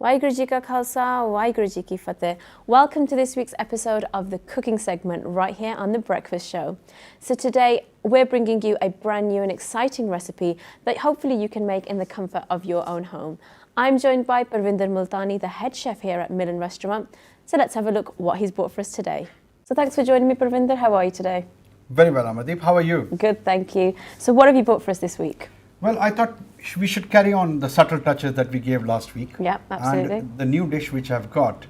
Waheguru Ji Ka Khalsa, Waheguru Ji Ki Fateh. Welcome to this week's episode of the cooking segment right here on The Breakfast Show. So today we're bringing you a brand new and exciting recipe that hopefully you can make in the comfort of your own home. I'm joined by Parvinder Multani, the head chef here at Milan Restaurant. So let's have a look what he's brought for us today. So thanks for joining me, Parvinder. How are you today? Very well, Amardeep. How are you? Good, thank you. So what have you brought for us this week? Well, I thought we should carry on the subtle touches that we gave last week. Yeah, absolutely. And the new dish which I've got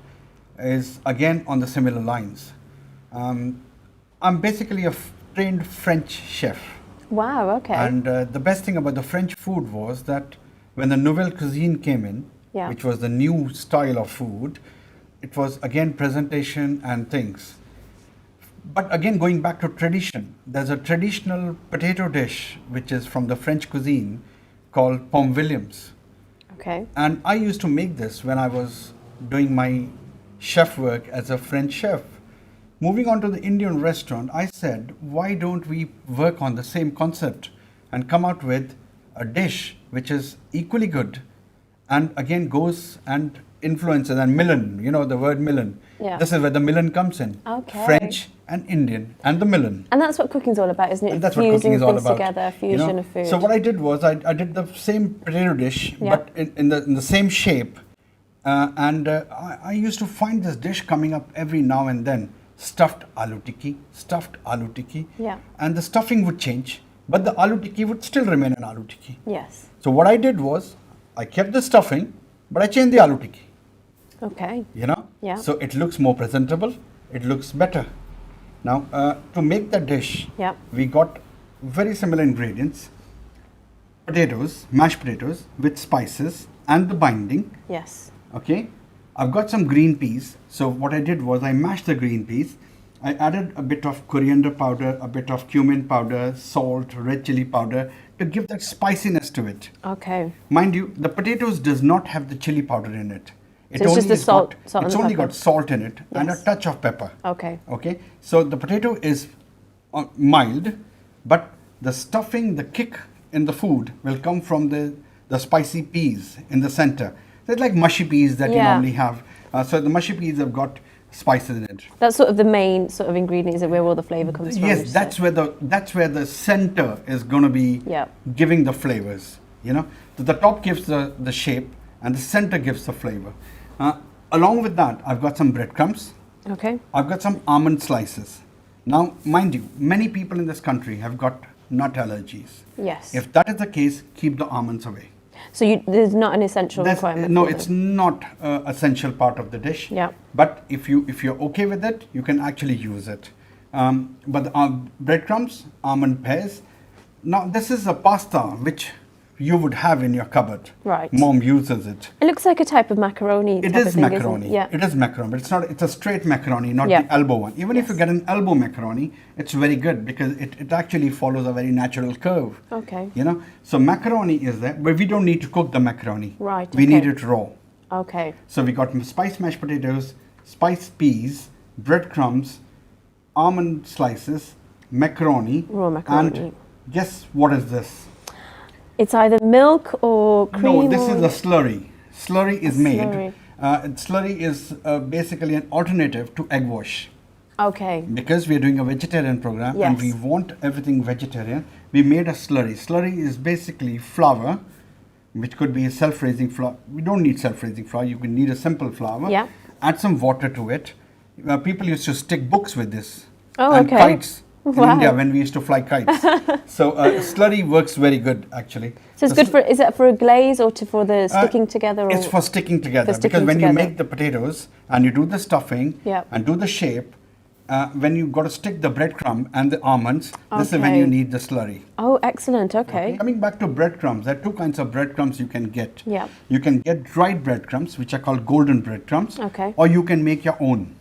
is again on the similar lines. I'm basically a trained French chef. Wow, okay. And the best thing about the French food was that when the nouvelle cuisine came in, which was the new style of food, it was again presentation and things. But again, going back to tradition, there's a traditional potato dish which is from the French cuisine called pomme Williams. Okay. And I used to make this when I was doing my chef work as a French chef. Moving on to the Indian restaurant, I said, why don't we work on the same concept and come out with a dish which is equally good and again goes and influences, and Milan, you know the word Milan. Yeah. This is where the Milan comes in. Okay. French and Indian and the Milan. And that's what cooking's all about, isn't it? And that's Fusing what cooking is all things about. together, fusion of food. So what I did was I did the same potato dish, but in the same shape. I used to find this dish coming up every now and then. Stuffed aloo tikki. Yeah. And the stuffing would change, but the aloo tikki would still remain an aloo tikki. Yes. So what I did was I kept the stuffing, but I changed the aloo tikki. Okay. Yeah. So it looks more presentable. It looks better. Now, to make the dish, we got very similar ingredients. Potatoes, mashed potatoes with spices and the binding. Yes. Okay. I've got some green peas. So what I did was I mashed the green peas. I added a bit of coriander powder, a bit of cumin powder, salt, red chili powder to give that spiciness to it. Okay. Mind you, the potatoes does not have the chili powder in it. So it's just the salt it's and the only pepper. got salt in it and a touch of pepper. Okay. Okay. So the potato is mild, but the stuffing, the kick in the food will come from the spicy peas in the center. They're like mushy peas that you normally have. So the mushy peas have got spices in it. That's sort of the main sort of ingredient, is it, where all the flavour comes from? Yes, that's where the center is going to be giving the flavors. So the top gives the shape and the center gives the flavor. Along with that, I've got some breadcrumbs. Okay. I've got some almond slices. Now, mind you, many people in this country have got nut allergies. Yes. If that is the case, keep the almonds away. So there's not an essential requirement? No, it's not an essential part of the dish. Yeah. But if you're okay with it, you can actually use it. But the breadcrumbs, almond pears. Now, this is a pasta which you would have in your cupboard. Right. Mom uses it. It looks like a type of macaroni. It is macaroni. It is macaroni, but it's a straight macaroni, not the elbow one. Even if you get an elbow macaroni, it's very good because it actually follows a very natural curve. Okay. So macaroni is there, but we don't need to cook the macaroni. Right. We need it raw. Okay. So we got spiced mashed potatoes, spiced peas, breadcrumbs, almond slices, macaroni. Raw macaroni. And guess what is this? It's either milk or cream. No, this is a slurry. Slurry is made. Slurry is basically an alternative to egg wash. Okay. Because we are doing a vegetarian program and we want everything vegetarian, we made a slurry. Slurry is basically flour, which could be a self-raising flour. We don't need self-raising flour. You can need a simple flour. Yeah. Add some water to it. People used to stick books with this. Oh, and okay. Kites. In India, when we used to fly kites. So slurry works very good, actually. So it's good is it for a glaze or for the sticking together? It's for sticking together. Because when you make the potatoes and you do the stuffing and do the shape, when you got to stick the breadcrumb and the almonds, this is when you need the slurry. Oh, excellent. Okay. Coming back to breadcrumbs, there are two kinds of breadcrumbs you can get. Yeah. You can get dried breadcrumbs, which are called golden breadcrumbs. Okay. Or you can make your own.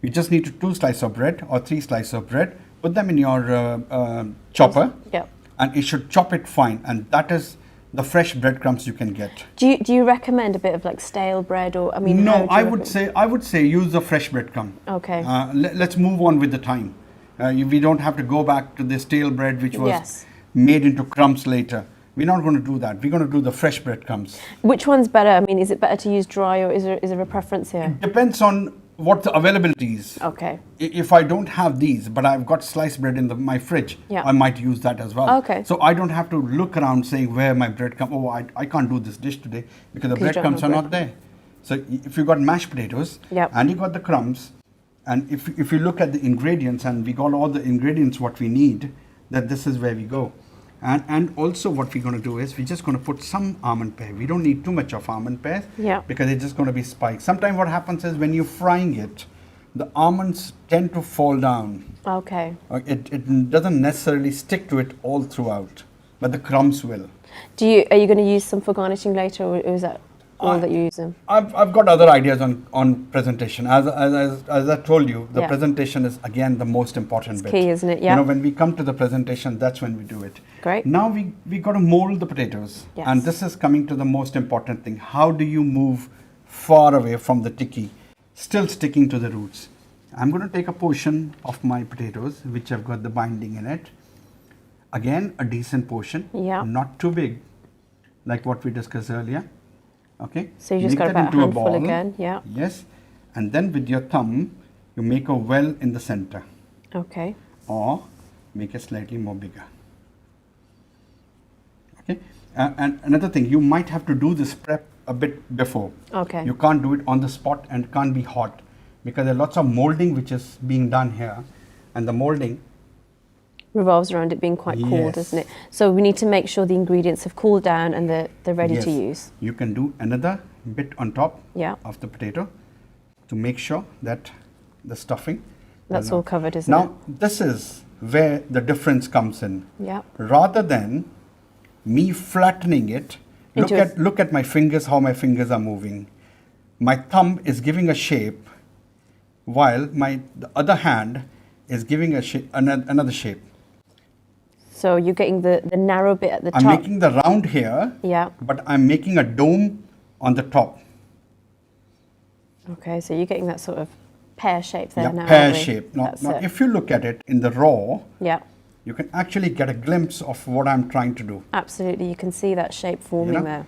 You just need 2 slices of bread or 3 slices of bread. Put them in your chopper, and it should chop it fine. And that is the fresh breadcrumbs you can get. Do you recommend a bit of like stale bread, or No, I would say use the fresh breadcrumb. Okay. Let's move on with the time. We don't have to go back to the stale bread which was made into crumbs later. We're not going to do that. We're going to do the fresh breadcrumbs. Which one's better? I mean, is it better to use dry, or is there a preference here? Depends on what the availability is. Okay. If I don't have these, but I've got sliced bread in my fridge, Yeah. I might use that as well. Okay. So I don't have to look around saying where my breadcrumbs. Oh, I can't do this dish today because the Because you don't breadcrumbs have are not there. So if you got mashed potatoes Yep. and you got the crumbs, and if you look at the ingredients and we got all the ingredients what we need, that this is where we go. And also what we're going to do is we're just going to put some almond pear. We don't need too much of almond pears Yeah. because it's just going to be spiked. Sometimes what happens is when you're frying it, the almonds tend to fall down. Okay. It doesn't necessarily stick to it all throughout, but the crumbs will. Are you going to use some for garnishing later, or is that all that you use them? I've got other ideas on presentation. As I told you, the Yeah. presentation is again the most important bit. Key, isn't it? Yeah. You know, when we come to the presentation, that's when we do it. Great. Now we got to mold the potatoes, Yes. and this is coming to the most important thing. How do you move far away from the tikki, still sticking to the roots? I'm going to take a portion of my potatoes, which have got the binding in it. Again, a decent portion. Yeah. Not too big, like what we discussed earlier. Okay. So you just Make got that about a into handful ball. again, yeah. Yes. And then with your thumb, you make a well in the center, Okay. or make it slightly more bigger. Okay. And another thing, you might have to do this prep a bit before. Okay. You can't do it on the spot and can't be hot because there are lots of molding which is being done here, and the molding. Revolves around it being quite cold, Yes. doesn't it? So we need to make sure the ingredients have cooled down and they're ready to Yes. use. You can do another bit on top Yeah. of the potato to make sure that the stuffing. That's does all not- covered, isn't Now, this is where the difference comes in. it? Yeah. Rather than me flattening it, look at my fingers, how my fingers are moving. My thumb is giving a shape, while the other hand is giving a shape, another shape. So you're getting the narrow bit at the I'm top. making the round here, Yeah. but I'm making a dome on the top. Okay, so you're getting that sort of pear shape there Yeah, now. pear aren't we? shape. Now, That's it. if you look at it in the raw, Yeah, you can actually get a glimpse of what I'm trying to do. absolutely. You can see that shape forming know? there.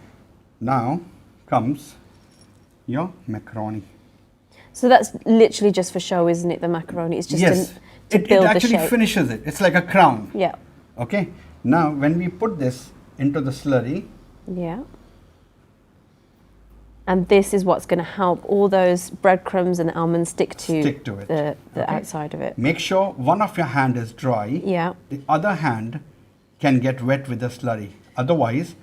Now comes your macaroni. So that's literally just for show, isn't it? The macaroni. It's just Yes, to it build the actually shape. finishes it. It's like a crown. Yeah, Okay. Now, when we put this into the slurry, yeah. And this is what's going to help all those breadcrumbs and the almonds stick to it. the Okay. outside of it. Make sure one of your hand is dry. Yeah. The other hand can get wet with the slurry. Otherwise,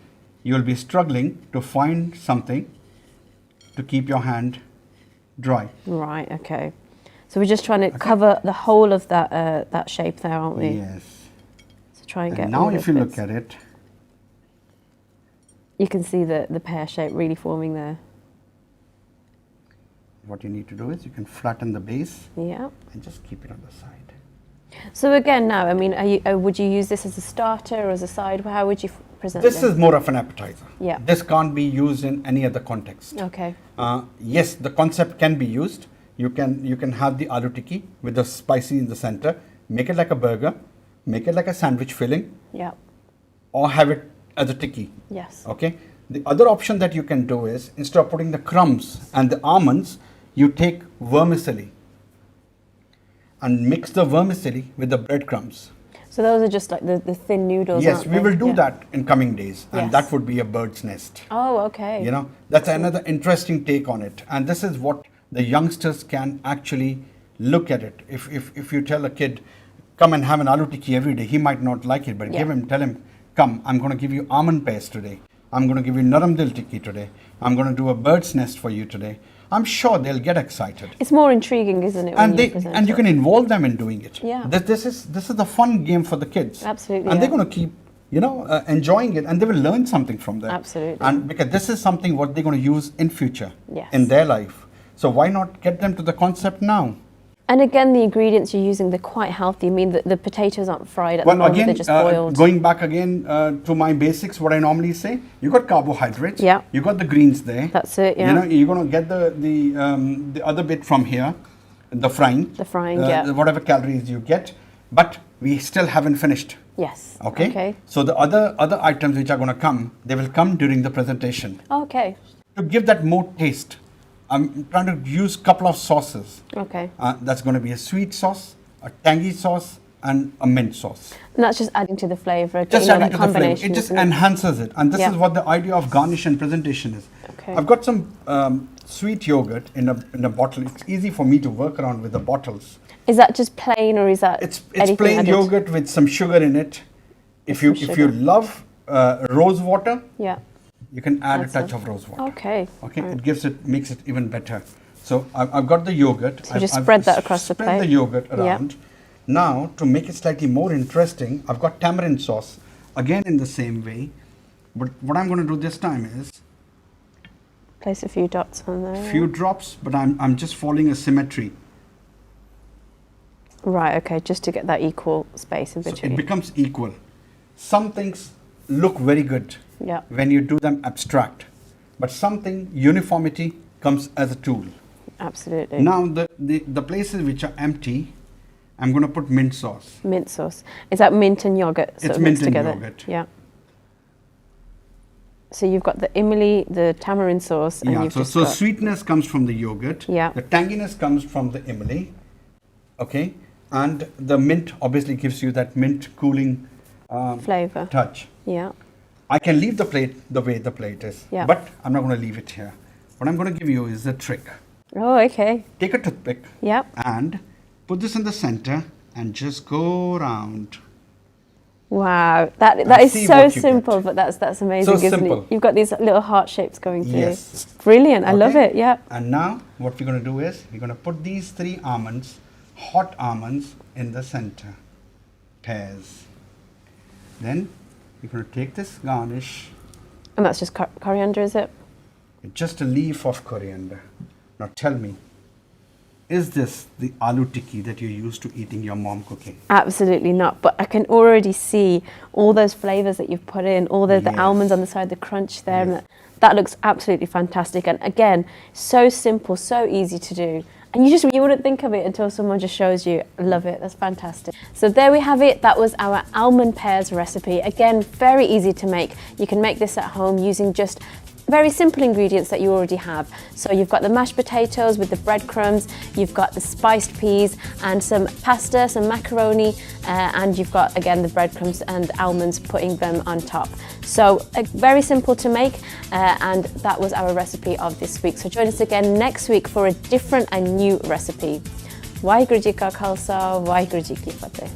you'll be struggling to find something to keep your hand dry. Right. Okay. So we're just trying to cover the whole of that shape there, aren't we? Yes. So try and And get. now all if those you bits. look at it, You can see the pear shape really forming there. what you need to do is you can flatten the base Yeah. and just keep it on the side. So again, now, I mean, would you use this as a starter or as a side? How would you present This is more of an appetizer. Yeah. This can't be used in any other context. Okay. Yes, the concept can be used. You can have the aloo tikki with the spicy in the center, make it like a burger, make it like a sandwich filling, Yeah. or have it as a tikki. Yes. Okay. The other option that you can do is instead of putting the crumbs and the almonds, you take vermicelli and mix the vermicelli with the breadcrumbs. So those are just like the thin noodles. Yes, aren't we they? will do Yeah. that in coming days, and Yes. that would be a bird's nest. Oh, okay. You know, that's another interesting take on it, and this is what the youngsters can actually look at it. If you tell a kid, come and have an aloo tikki every day, he might not like it, but Yeah. tell him, come, I'm going to give you almond pears today. I'm going to give you naram dil tikki today. I'm going to do a bird's nest for you today. I'm sure they'll get excited. It's more intriguing, isn't it? When And you it? can involve them in doing it. Yeah. This is the fun game for the kids. Absolutely, And they're yeah. going to keep enjoying it, and they will learn something from that. Absolutely. And because this is something what they're going to use in future Yes. in their life. So why not get them to the concept now? And again, the ingredients you're using, they're quite healthy. I mean, the potatoes aren't fried at the Well, moment, again, they're just boiled. going back again to my basics, what I normally say, you got carbohydrates. Yeah. You got the greens there. That's it, yeah. You know, you're going to get the other bit from here, the frying. The frying, yeah. Whatever calories you get, but we still haven't finished. Yes. Okay. So the other items which are going to come, they will come during the presentation. Okay. To give that more taste, I'm trying to use a couple of sauces. Okay. That's going to be a sweet sauce, a tangy sauce, and a mint sauce. And that's just adding to the flavour. Just adding to the flavor. It just isn't enhances it. And this Yeah. is what the idea of garnish and presentation is. Okay. I've got some sweet yogurt in a bottle. It's easy for me to work around with the bottles. Is that just plain, or is that It's anything plain added? yogurt with some sugar in it. If you love rose water, Yeah. you can add a Add touch some. of rose water. Okay. Okay, Right. it makes it even better. So I've got the yogurt. So you just I've spread that across the spread plate. the yogurt Yeah. around. Now, to make it slightly more interesting, I've got tamarind sauce. Again, in the same way. But what I'm going to do this time is Place a few dots on there. few drops, but I'm just following a symmetry. Right. Okay. Just to get that equal space in So between. it becomes equal. Some things look very good Yeah. when you do them abstract, but something uniformity comes as a tool. Absolutely. Now the places which are empty, I'm going to put mint sauce. Mint sauce. Is that mint and yogurt sort It's of mint mixed and together? yogurt. Yeah. So you've got the imli, the tamarind sauce, and Yeah, you've just so got sweetness comes from the yogurt. Yeah. The tanginess comes from the imli. Okay. And the mint obviously gives you that mint cooling flavour. touch. Yeah. I can leave the plate the way the plate is, Yeah. but I'm not going to leave it here. What I'm going to give you is a trick. Oh, okay. Take a toothpick Yeah. and put this in the center and just go around. Wow, that And is see so what you simple, get. but that's amazing, So isn't simple. it? You've got these little heart shapes going through. Yes. Brilliant, I love Okay? it, yeah. And now what we're going to do is we're going to put these 3 almonds, hot almonds, in the center. Pears. Then we're going to take this garnish, And that's just coriander, is it? just a leaf of coriander. Now tell me, is this the aloo tikki that you're used to eating your mom cooking? Absolutely not, but I can already see all those flavours that you've put in, all the Yes. almonds on the side, the crunch there, Yes. and that looks absolutely fantastic. And again, so simple, so easy to do. And you wouldn't think of it until someone just shows you. I love it, that's fantastic. So there we have it, that was our almond pears recipe. Again, very easy to make. You can make this at home using just very simple ingredients that you already have. So you've got the mashed potatoes with the breadcrumbs, you've got the spiced peas and some pasta, some macaroni, and you've got again the breadcrumbs and almonds, putting them on top. So very simple to make, and that was our recipe of this week. So join us again next week for a different and new recipe. Waheguru Ji Ka Khalsa, Waheguru Ji Ki Fateh.